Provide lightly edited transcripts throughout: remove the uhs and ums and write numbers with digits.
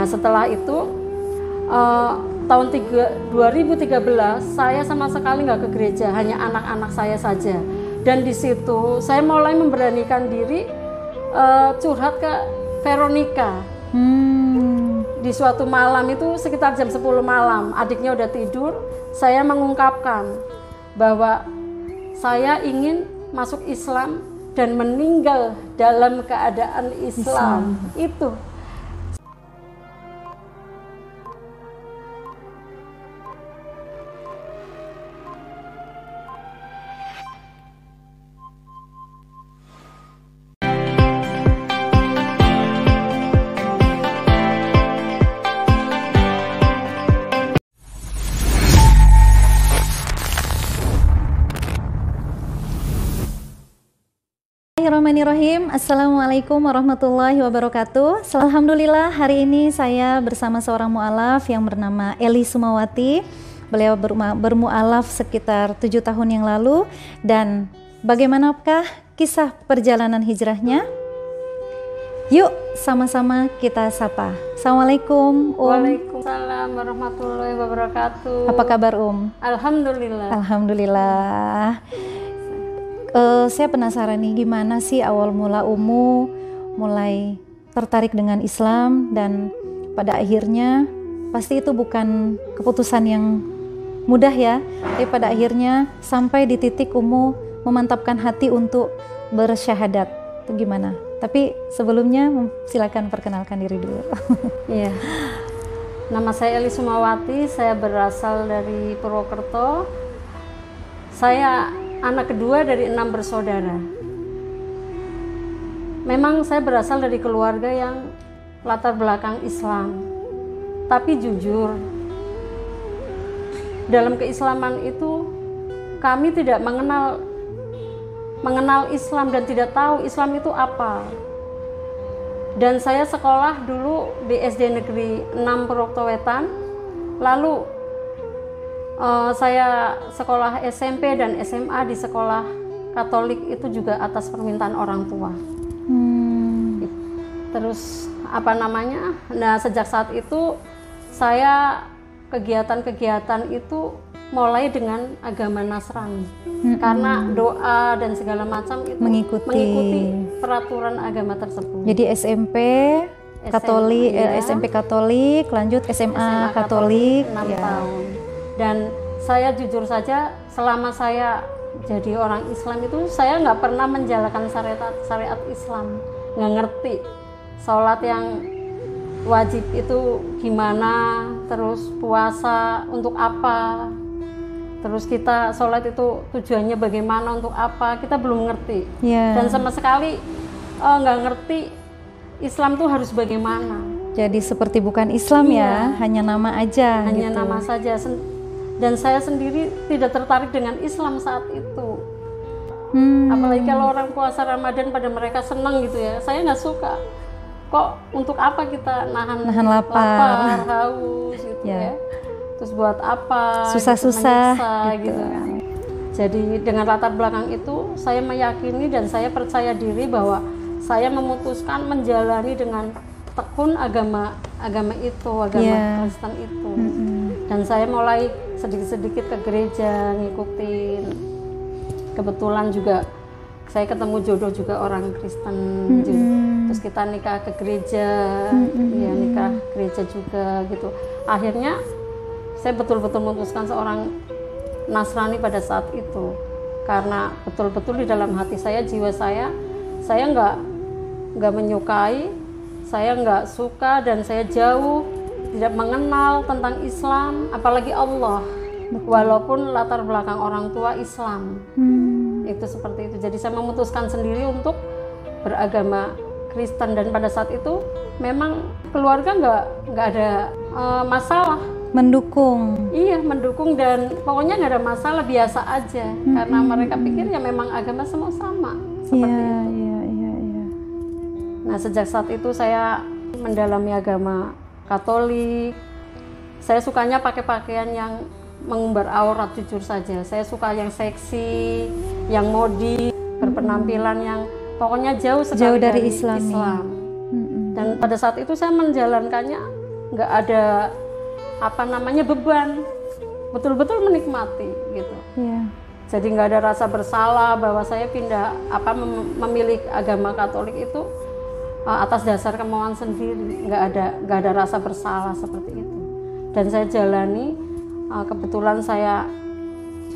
setelah itu tahun 2013 saya sama sekali nggak ke gereja, hanya anak-anak saya saja. Dan di situ saya mulai memberanikan diri curhat ke Veronica. Di suatu malam itu sekitar jam 10 malam, adiknya udah tidur, saya mengungkapkan bahwa saya ingin masuk Islam dan meninggal dalam keadaan Islam. Itu. Bismillahirrahmanirrahim. Assalamualaikum warahmatullahi wabarakatuh. Alhamdulillah, hari ini saya bersama seorang mu'alaf yang bernama Eli Sumawati. Beliau bermu'alaf sekitar 7 tahun yang lalu. Dan bagaimanakah kisah perjalanan hijrahnya? Yuk sama-sama kita sapa. Assalamualaikum Waalaikumsalam warahmatullahi wabarakatuh. Apa kabar Alhamdulillah. Alhamdulillah. Saya penasaran nih, gimana sih awal mula mulai tertarik dengan Islam, dan pada akhirnya pasti itu bukan keputusan yang mudah ya, tapi pada akhirnya sampai di titik memantapkan hati untuk bersyahadat. Itu gimana? Tapi sebelumnya silakan perkenalkan diri dulu. Iya. Nama saya Eli Sumawati, saya berasal dari Purwokerto. Saya anak kedua dari 6 bersaudara. Memang saya berasal dari keluarga yang latar belakang Islam. Tapi jujur, dalam keislaman itu kami tidak mengenal Islam dan tidak tahu Islam itu apa. Dan saya sekolah dulu di SD Negeri 6 Purwokerto Wetan. Lalu saya sekolah SMP dan SMA di sekolah Katolik itu juga atas permintaan orang tua. Terus nah sejak saat itu saya kegiatan-kegiatan itu mulai dengan agama Nasrani. Karena doa dan segala macam itu mengikuti peraturan agama tersebut. Jadi SMP Katolik, lanjut SMA Katolik 6 tahun. Dan saya jujur saja, selama saya jadi orang Islam itu saya nggak pernah menjalankan syariat Islam, nggak ngerti sholat yang wajib itu gimana, terus puasa untuk apa, terus kita sholat itu tujuannya bagaimana, untuk apa, kita belum ngerti. Dan sama sekali nggak ngerti Islam tuh harus bagaimana. Jadi seperti bukan Islam ya, hanya nama aja. Hanya nama saja. Dan saya sendiri tidak tertarik dengan Islam saat itu. Apalagi kalau orang puasa Ramadan pada mereka senang gitu ya, saya nggak suka. Kok untuk apa kita nahan lapar, haus gitu ya. Terus buat apa? Susah-susah gitu kan. Jadi dengan latar belakang itu saya meyakini dan saya percaya diri bahwa saya memutuskan menjalani dengan tekun agama Kristen itu. Dan saya mulai sedikit-sedikit ke gereja, ngikutin. Kebetulan juga saya ketemu jodoh juga orang Kristen. Terus kita nikah ke gereja, ya nikah gereja juga gitu. Akhirnya saya betul-betul memutuskan seorang Nasrani pada saat itu. Karena betul-betul di dalam hati saya, jiwa saya nggak menyukai, saya nggak suka, dan saya jauh tidak mengenal tentang Islam, apalagi Allah. Walaupun latar belakang orang tua Islam, itu seperti itu. Jadi saya memutuskan sendiri untuk beragama Kristen, dan pada saat itu memang keluarga nggak ada masalah. Mendukung. Iya, mendukung, dan pokoknya nggak ada masalah, biasa aja. Karena mereka pikir ya memang agama semua sama. Seperti itu. Nah, sejak saat itu saya mendalami agama Katolik. Saya sukanya pakai pakaian yang mengumbar aurat, jujur saja. Saya suka yang seksi, yang modi, berpenampilan yang pokoknya jauh sekali dari Islam. Dan pada saat itu saya menjalankannya nggak ada apa namanya beban, betul-betul menikmati gitu. Jadi nggak ada rasa bersalah bahwa saya pindah memilih agama Katolik itu atas dasar kemauan sendiri, nggak ada rasa bersalah seperti itu. Dan saya jalani, kebetulan saya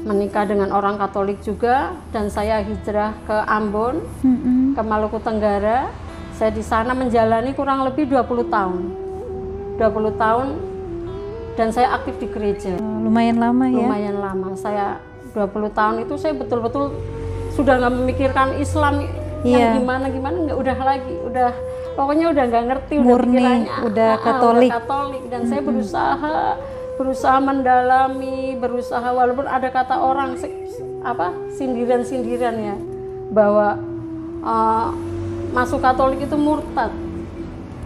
menikah dengan orang Katolik juga, dan saya hijrah ke Ambon, ke Maluku Tenggara. Saya di sana menjalani kurang lebih 20 tahun. 20 tahun dan saya aktif di gereja. Lumayan lama ya? Lumayan lama. Saya 20 tahun itu saya betul-betul sudah nggak memikirkan Islam yang gimana-gimana, nggak, udah lagi. Pokoknya udah nggak ngerti, murni, udah Katolik. Udah Katolik. Dan saya berusaha mendalami, walaupun ada kata orang sindiran-sindiran ya, bahwa masuk Katolik itu murtad,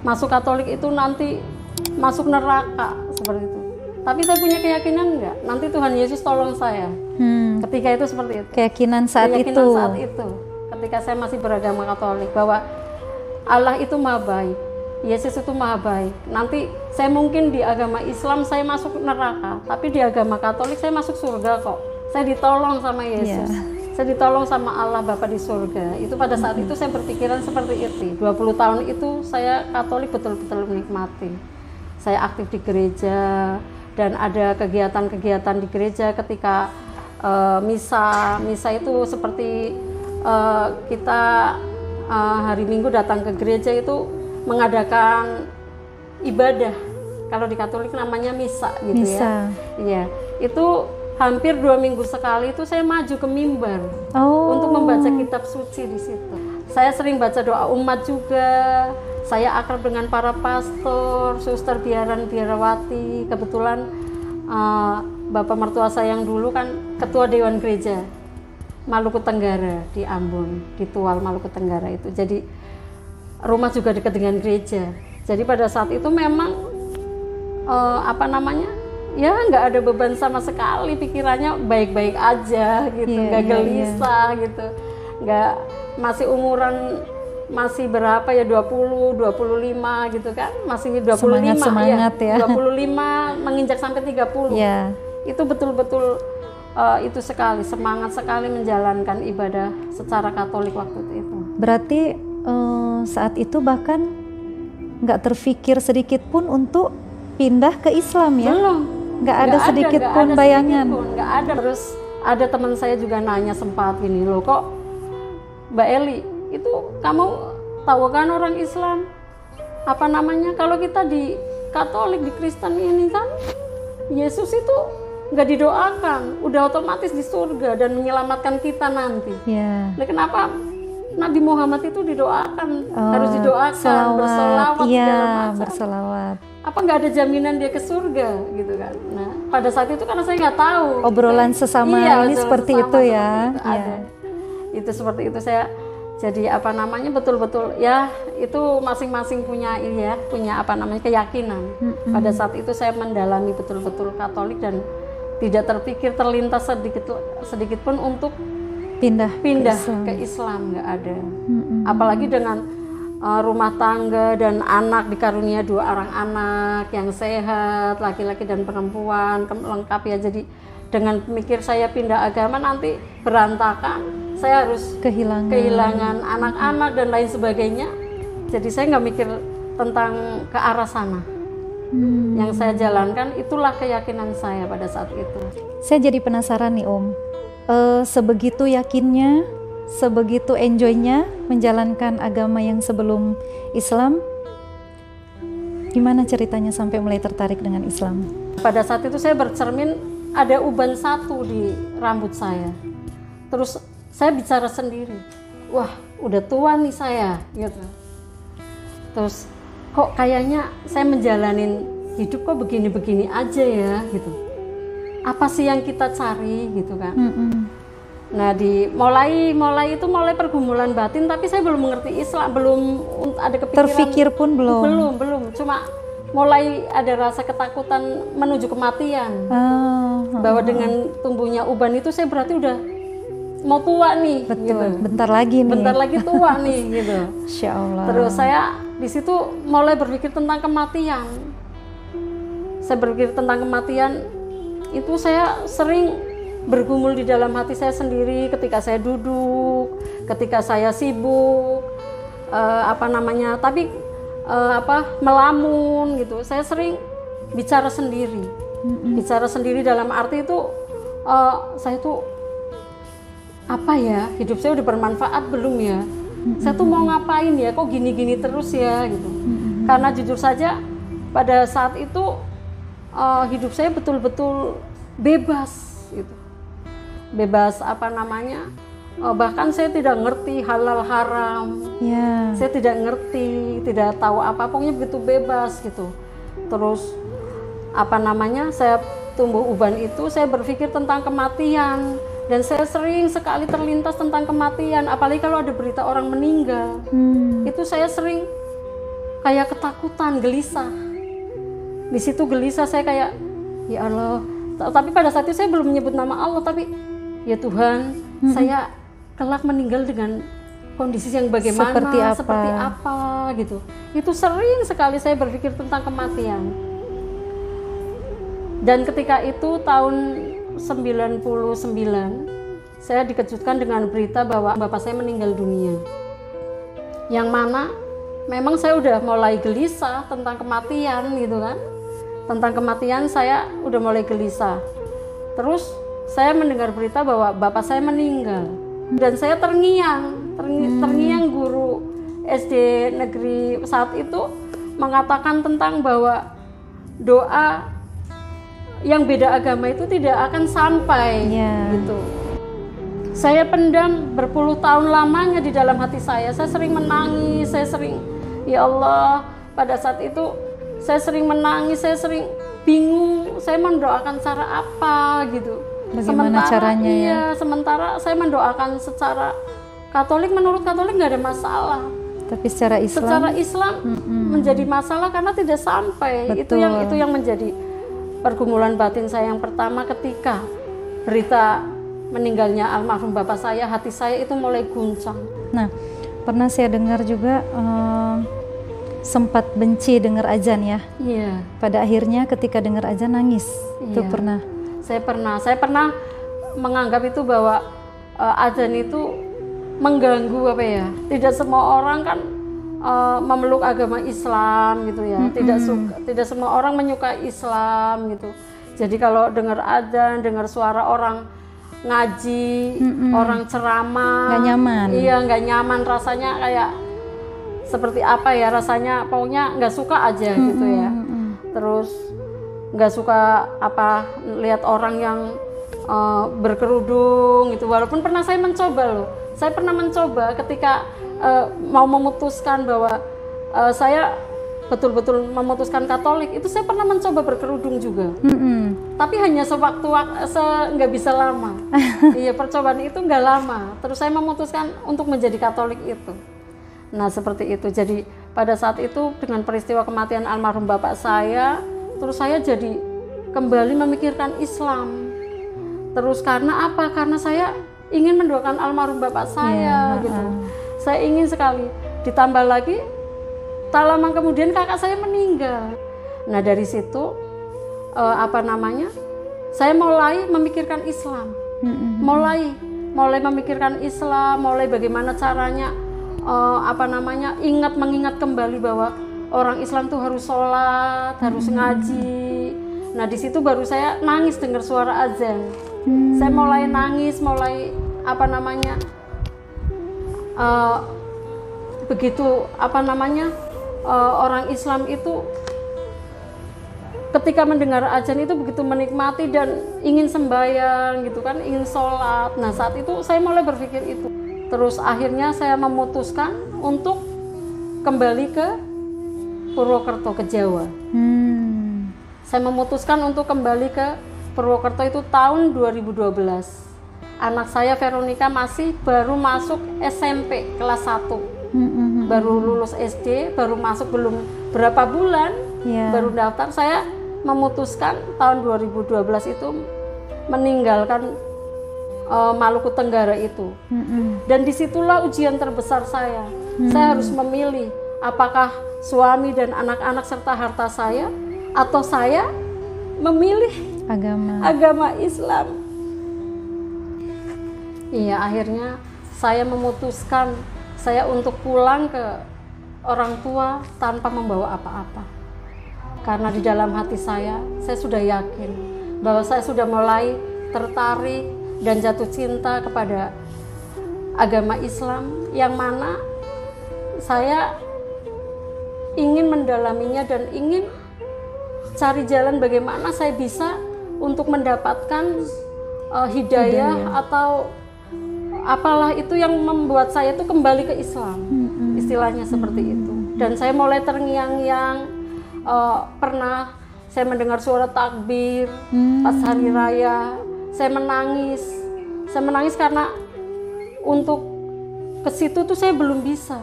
masuk Katolik itu nanti masuk neraka, seperti itu. Tapi saya punya keyakinan enggak, nanti Tuhan Yesus tolong saya. Ketika itu seperti itu. Keyakinan saat itu, ketika saya masih beragama Katolik, bahwa Allah itu maha baik, Yesus itu maha baik. Nanti saya mungkin di agama Islam saya masuk neraka, tapi di agama Katolik saya masuk surga kok. Saya ditolong sama Yesus. Saya ditolong sama Allah Bapa di surga. Itu pada saat itu saya berpikiran seperti itu. 20 tahun itu saya Katolik betul-betul menikmati. Saya aktif di gereja dan ada kegiatan-kegiatan di gereja ketika misa itu seperti kita hari Minggu datang ke gereja itu mengadakan ibadah. Kalau di Katolik namanya misa gitu ya. Iya, itu hampir 2 minggu sekali itu saya maju ke mimbar untuk membaca kitab suci di situ. Saya sering baca doa umat juga. Saya akrab dengan para pastor, suster, biarawati. Kebetulan bapak mertua saya yang dulu kan ketua Dewan Gereja Maluku Tenggara di Ambon, di Tual Maluku Tenggara itu. Jadi rumah juga dekat dengan gereja. Jadi pada saat itu memang ya nggak ada beban sama sekali, pikirannya baik-baik aja gitu, nggak gelisah gitu, nggak, masih umuran masih berapa ya, 20, 25 gitu kan, masih 25 semangat ya. 25 menginjak sampai 30. Itu betul-betul itu semangat sekali menjalankan ibadah secara Katolik waktu itu. Berarti saat itu bahkan nggak terfikir sedikit pun untuk pindah ke Islam ya? Belum. Nggak ada sedikit pun bayangan. Nggak ada. Terus ada teman saya juga nanya sempat gini, loh kok Mbak Eli, itu kamu tahu kan orang Islam kalau kita di Katolik, di Kristen ini kan Yesus itu nggak didoakan, udah otomatis di surga dan menyelamatkan kita nanti. Nah, kenapa Nabi Muhammad itu didoakan, harus didoakan, berselawat, berselawat. Apa nggak ada jaminan dia ke surga gitu kan? Nah, pada saat itu karena saya nggak tahu. Obrolan sesama ini seperti itu ya. Itu seperti itu saya. Jadi betul-betul ya, itu masing-masing punya keyakinan. Pada saat itu saya mendalami betul-betul Katolik dan tidak terlintas sedikit pun untuk pindah ke Islam, nggak ada. Apalagi dengan rumah tangga dan anak, dikarunia 2 orang anak yang sehat, laki-laki dan perempuan lengkap ya. Jadi dengan mikir saya pindah agama nanti berantakan, saya harus kehilangan anak-anak dan lain sebagainya. Jadi saya nggak mikir tentang ke arah sana. Yang saya jalankan itulah keyakinan saya pada saat itu. Saya jadi penasaran nih Om, sebegitu yakinnya, sebegitu enjoynya menjalankan agama yang sebelum Islam, gimana ceritanya sampai mulai tertarik dengan Islam? Pada saat itu saya bercermin, ada uban 1 di rambut saya. Terus saya bicara sendiri, wah udah tua nih saya gitu. Terus kok kayaknya saya menjalanin hidup kok begini-begini aja ya gitu. Apa sih yang kita cari gitu kan? Nah, mulai pergumulan batin, tapi saya belum mengerti Islam, belum ada kepikiran. Terfikir pun belum. Belum. Cuma mulai ada rasa ketakutan menuju kematian. Bahwa dengan tumbuhnya uban itu saya berarti udah mau tua nih. Betul. Gitu. Bentar lagi tua nih gitu. Insya Allah. Terus saya di situ mulai berpikir tentang kematian. saya berpikir tentang kematian, itu saya sering bergumul di dalam hati saya sendiri ketika saya duduk, ketika saya sibuk, melamun gitu. Saya sering bicara sendiri, bicara sendiri dalam arti itu saya tuh apa ya, hidup saya udah bermanfaat belum ya? Saya tuh mau ngapain ya? Kok gini-gini terus ya gitu? Karena jujur saja pada saat itu hidup saya betul-betul bebas gitu. Bebas bahkan saya tidak ngerti halal haram. Saya tidak ngerti, tidak tahu apa, pokoknya begitu bebas gitu. Terus saya tumbuh uban itu, saya berpikir tentang kematian. Dan saya sering sekali terlintas tentang kematian, apalagi kalau ada berita orang meninggal. Itu saya sering kayak ketakutan, gelisah. Di situ gelisah saya kayak, ya Allah. Tapi pada saat itu saya belum menyebut nama Allah, tapi ya Tuhan, saya kelak meninggal dengan kondisi yang bagaimana, seperti apa gitu. Itu sering sekali saya berpikir tentang kematian. Dan ketika itu tahun 99, saya dikejutkan dengan berita bahwa bapak saya meninggal dunia. Yang mana memang saya udah mulai gelisah tentang kematian gitu kan. Tentang kematian saya udah mulai gelisah. Terus saya mendengar berita bahwa bapak saya meninggal. Dan saya terngiang guru SD negeri saat itu mengatakan tentang bahwa doa yang beda agama itu tidak akan sampai gitu. Saya pendam berpuluh tahun lamanya di dalam hati saya. Saya sering menangis, ya Allah, pada saat itu saya sering menangis, saya sering bingung, saya mendoakan cara apa gitu. Bagaimana caranya ya? Sementara saya mendoakan secara Katolik, menurut Katolik nggak ada masalah. Tapi secara Islam menjadi masalah karena tidak sampai. Betul. Itu yang menjadi pergumulan batin saya yang pertama ketika berita meninggalnya almarhum bapak saya, hati saya itu mulai guncang. Nah, pernah saya dengar juga sempat benci dengar azan ya. Iya. Pada akhirnya ketika dengar azan nangis. Itu pernah. Saya pernah menganggap itu bahwa azan itu mengganggu Tidak semua orang kan memeluk agama Islam gitu ya. Tidak semua orang menyukai Islam gitu. Jadi kalau dengar azan, dengar suara orang ngaji, orang ceramah, nggak nyaman. Iya, nggak nyaman, rasanya kayak seperti apa ya, rasanya pokoknya nggak suka aja gitu ya. Terus nggak suka lihat orang yang berkerudung gitu. Walaupun pernah saya mencoba ketika mau memutuskan bahwa saya betul-betul memutuskan Katolik, itu saya pernah mencoba berkerudung juga. Tapi hanya nggak bisa lama. Iya, percobaan itu nggak lama. Terus saya memutuskan untuk menjadi Katolik itu. Nah, seperti itu. Jadi pada saat itu dengan peristiwa kematian almarhum bapak saya, terus saya jadi kembali memikirkan Islam. Terus karena apa? Karena saya ingin mendoakan almarhum bapak saya gitu. Saya ingin sekali. Ditambah lagi tak lama kemudian kakak saya meninggal. Nah, dari situ saya mulai memikirkan Islam. Mulai memikirkan Islam, mulai bagaimana caranya mengingat kembali bahwa orang Islam tuh harus sholat, harus ngaji. Nah, di situ baru saya nangis dengar suara azan. Saya mulai nangis, orang Islam itu ketika mendengar azan itu begitu menikmati dan ingin sembahyang gitu kan, ingin sholat. Nah, saat itu saya mulai berpikir itu. Terus akhirnya saya memutuskan untuk kembali ke Purwokerto, ke Jawa. Saya memutuskan untuk kembali ke Purwokerto itu tahun 2012. Anak saya Veronica masih baru masuk SMP kelas 1. Baru lulus SD, baru masuk belum berapa bulan, baru daftar. Saya memutuskan tahun 2012 itu meninggalkan Maluku Tenggara itu. Dan disitulah ujian terbesar saya. Saya harus memilih apakah suami dan anak-anak serta harta saya, atau saya memilih agama Islam. Iya, akhirnya saya memutuskan saya untuk pulang ke orang tua tanpa membawa apa-apa. Karena di dalam hati saya sudah yakin bahwa saya sudah mulai tertarik dan jatuh cinta kepada agama Islam, yang mana saya ingin mendalaminya dan ingin cari jalan bagaimana saya bisa untuk mendapatkan hidayah atau apalah itu yang membuat saya itu kembali ke Islam, istilahnya seperti itu. Dan saya mulai terngiang-ngiang, pernah saya mendengar suara takbir pas hari raya, saya menangis karena untuk ke situ tuh saya belum bisa.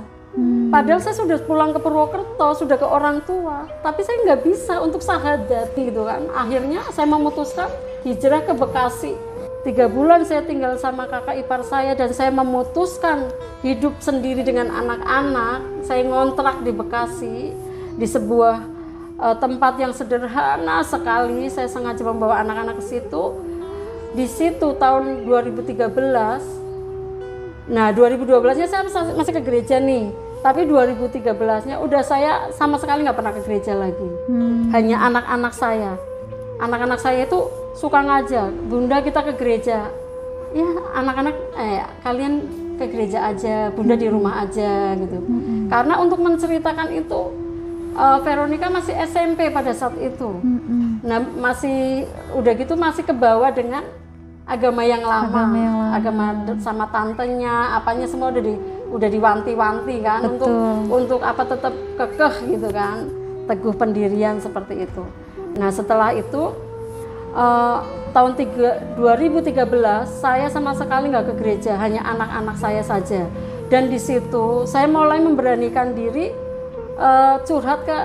Padahal saya sudah pulang ke Purwokerto, sudah ke orang tua, tapi saya nggak bisa untuk syahadat gitu kan. Akhirnya saya memutuskan hijrah ke Bekasi. 3 bulan saya tinggal sama kakak ipar saya dan saya memutuskan hidup sendiri dengan anak-anak. Saya ngontrak di Bekasi di sebuah tempat yang sederhana sekali. Saya sengaja membawa anak-anak ke situ. Di situ tahun 2013. Nah 2012-nya saya masih ke gereja nih, tapi 2013-nya udah saya sama sekali nggak pernah ke gereja lagi. Hanya anak-anak saya. Anak-anak saya itu suka ngajak, Bunda kita ke gereja. Ya anak-anak, kalian ke gereja aja, Bunda di rumah aja gitu. Karena untuk menceritakan itu, Veronica masih SMP pada saat itu. Nah udah gitu masih kebawa dengan agama yang lama, agama sama tantenya, apanya semua udah diwanti-wanti kan. Untuk apa tetap kekeh gitu kan, teguh pendirian seperti itu. Nah setelah itu tahun 2013 saya sama sekali nggak ke gereja, hanya anak-anak saya saja. Dan di situ saya mulai memberanikan diri curhat ke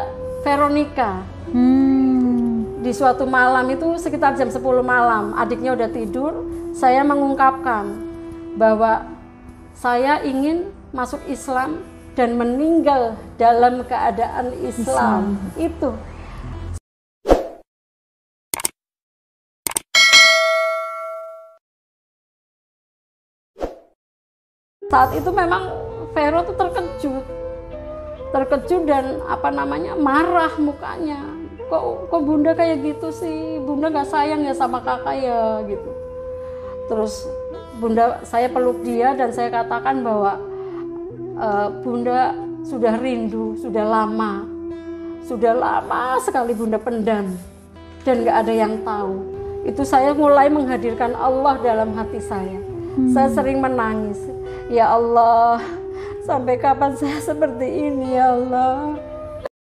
Veronica. Di suatu malam itu sekitar jam 10 malam, adiknya udah tidur, saya mengungkapkan bahwa saya ingin masuk Islam dan meninggal dalam keadaan Islam. Itu saat itu memang Vero tuh terkejut dan marah mukanya. Kok Bunda kayak gitu sih? Bunda gak sayang ya sama kakak ya gitu. Terus saya peluk dia dan saya katakan bahwa Bunda sudah rindu, sudah lama sekali Bunda pendam dan gak ada yang tahu. Itu saya mulai menghadirkan Allah dalam hati saya. Saya sering menangis, ya Allah, sampai kapan saya seperti ini ya Allah?